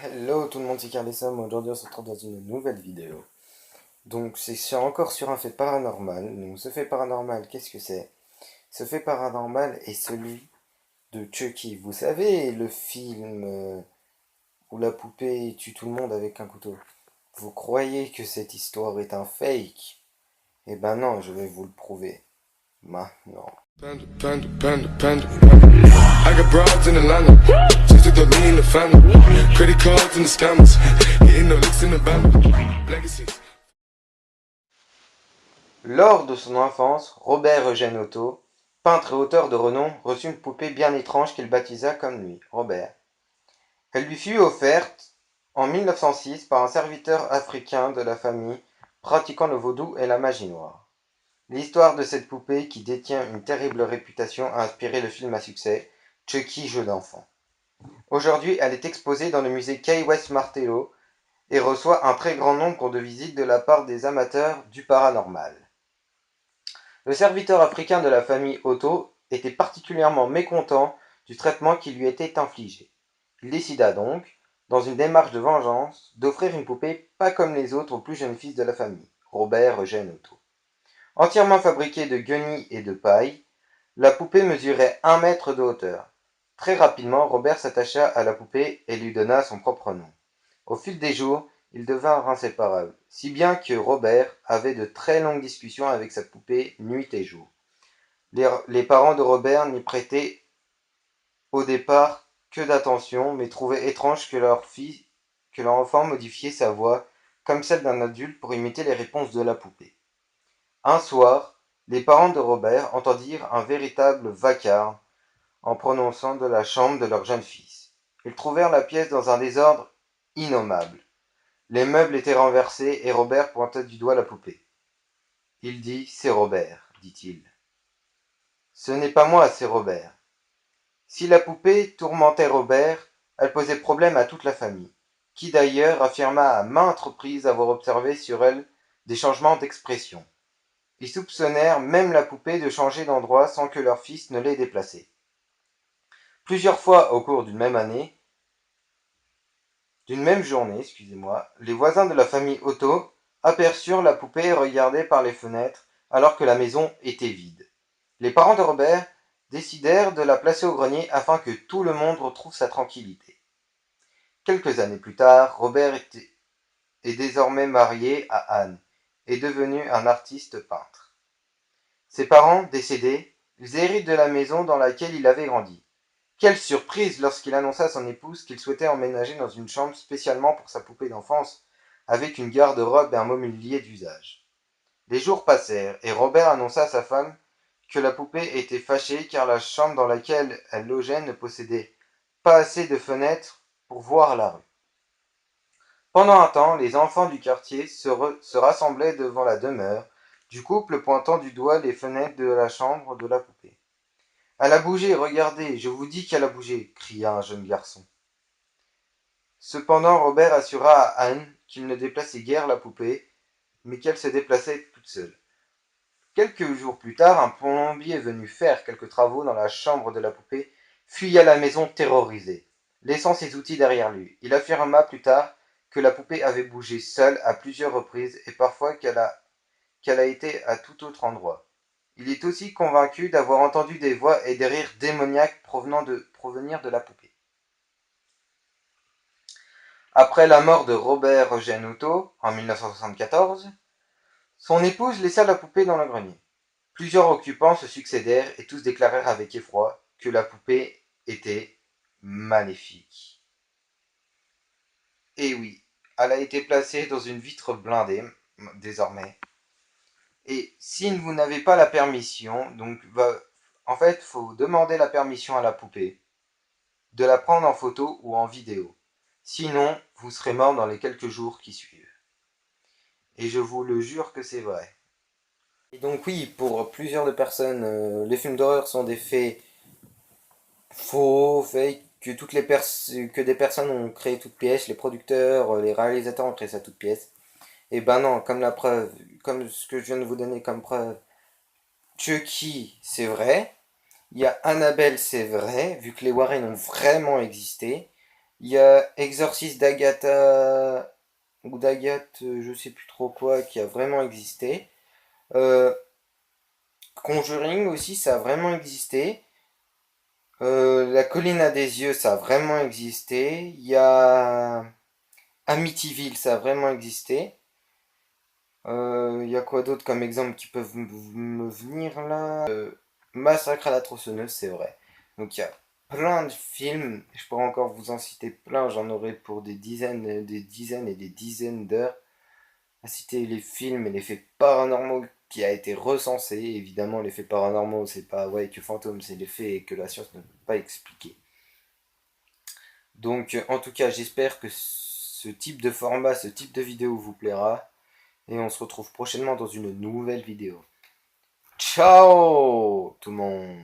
Hello tout le monde, c'est Carlessom. Aujourd'hui on se retrouve dans une nouvelle vidéo. Donc encore sur un fait paranormal. Donc ce fait paranormal, qu'est-ce que c'est? Ce fait paranormal est celui de Chucky. Vous savez le film où la poupée tue tout le monde avec un couteau. Vous croyez que cette histoire est un fake? Eh ben non, je vais vous le prouver. Maintenant. Panda, panda, panda, panda. I got broads in Atlanta. Just took the lean in the family. Credit cards and the scammers. Hitting the licks in the band. Legacies. Lors de son enfance, Robert Eugène Otto, peintre et auteur de renom, reçut une poupée bien étrange qu'il baptisa comme lui, Robert. Elle lui fut offerte en 1906 par un serviteur africain de la famille pratiquant le vaudou et la magie noire. L'histoire de cette poupée, qui détient une terrible réputation, a inspiré le film à succès Chucky, jeu d'enfant. Aujourd'hui, elle est exposée dans le musée Key West Martello et reçoit un très grand nombre de visites de la part des amateurs du paranormal. Le serviteur africain de la famille Otto était particulièrement mécontent du traitement qui lui était infligé. Il décida donc, dans une démarche de vengeance, d'offrir une poupée pas comme les autres au plus jeune fils de la famille, Robert Eugène Otto. Entièrement fabriquée de guenilles et de paille, la poupée mesurait 1 mètre de hauteur. Très rapidement, Robert s'attacha à la poupée et lui donna son propre nom. Au fil des jours, ils devinrent inséparables, si bien que Robert avait de très longues discussions avec sa poupée nuit et jour. Les parents de Robert n'y prêtaient au départ que d'attention, mais trouvaient étrange que leur enfant modifiait sa voix comme celle d'un adulte pour imiter les réponses de la poupée. Un soir, les parents de Robert entendirent un véritable vacarme en prononçant de la chambre de leur jeune fils. Ils trouvèrent la pièce dans un désordre innommable. Les meubles étaient renversés et Robert pointa du doigt la poupée. Il dit: C'est Robert, dit-il. Ce n'est pas moi, c'est Robert. Si la poupée tourmentait Robert, elle posait problème à toute la famille, qui d'ailleurs affirma à maintes reprises avoir observé sur elle des changements d'expression. Ils soupçonnèrent même la poupée de changer d'endroit sans que leur fils ne l'ait déplacée. Plusieurs fois au cours d'une même journée, les voisins de la famille Otto aperçurent la poupée regarder par les fenêtres alors que la maison était vide. Les parents de Robert décidèrent de la placer au grenier afin que tout le monde retrouve sa tranquillité. Quelques années plus tard, est désormais marié à Anne et devenu un artiste peintre. Ses parents décédés, ils héritent de la maison dans laquelle il avait grandi. Quelle surprise lorsqu'il annonça à son épouse qu'il souhaitait emménager dans une chambre spécialement pour sa poupée d'enfance, avec une garde-robe et un mobilier d'usage. Les jours passèrent, et Robert annonça à sa femme que la poupée était fâchée car la chambre dans laquelle elle logeait ne possédait pas assez de fenêtres pour voir la rue. Pendant un temps, les enfants du quartier se rassemblaient devant la demeure du couple, pointant du doigt les fenêtres de la chambre de la poupée. Elle a bougé, regardez, je vous dis qu'elle a bougé, cria un jeune garçon. Cependant, Robert assura à Anne qu'il ne déplaçait guère la poupée, mais qu'elle se déplaçait toute seule. Quelques jours plus tard, un plombier venu faire quelques travaux dans la chambre de la poupée fuya la maison terrorisé, laissant ses outils derrière lui. Il affirma plus tard que la poupée avait bougé seule à plusieurs reprises et parfois qu'elle a été à tout autre endroit. Il est aussi convaincu d'avoir entendu des voix et des rires démoniaques provenir de la poupée. Après la mort de Robert Eugène Otto en 1974, son épouse laissa la poupée dans le grenier. Plusieurs occupants se succédèrent et tous déclarèrent avec effroi que la poupée était maléfique. Et oui, elle a été placée dans une vitre blindée, désormais. Et si vous n'avez pas la permission, en fait, il faut demander la permission à la poupée de la prendre en photo ou en vidéo. Sinon, vous serez mort dans les quelques jours qui suivent. Et je vous le jure que c'est vrai. Et donc oui, pour plusieurs de personnes, les films d'horreur sont des faits faux, fake, que des personnes ont créé toutes pièces, les producteurs, les réalisateurs ont créé ça toutes pièces. Et ben non, comme la preuve, comme ce que je viens de vous donner comme preuve, Chucky, c'est vrai. Il y a Annabelle, c'est vrai, vu que les Warren ont vraiment existé. Il y a Exorciste d'Agatha ou d'Agathe, je sais plus trop quoi, qui a vraiment existé. Euh, Conjuring aussi, ça a vraiment existé. La colline à des yeux, ça a vraiment existé. Il y a Amityville, ça a vraiment existé. Il y a quoi d'autre comme exemple qui peuvent me venir là? Massacre à la tronçonneuse, c'est vrai. Donc il y a plein de films, je pourrais encore vous en citer plein, j'en aurais pour des dizaines d'heures à citer les films et les faits paranormaux qui a été recensé. Évidemment, les faits paranormaux, c'est pas ouais que fantôme, c'est les faits que la science ne peut pas expliquer. Donc en tout cas, j'espère que ce type de format, ce type de vidéo vous plaira. Et on se retrouve prochainement dans une nouvelle vidéo. Ciao tout le monde!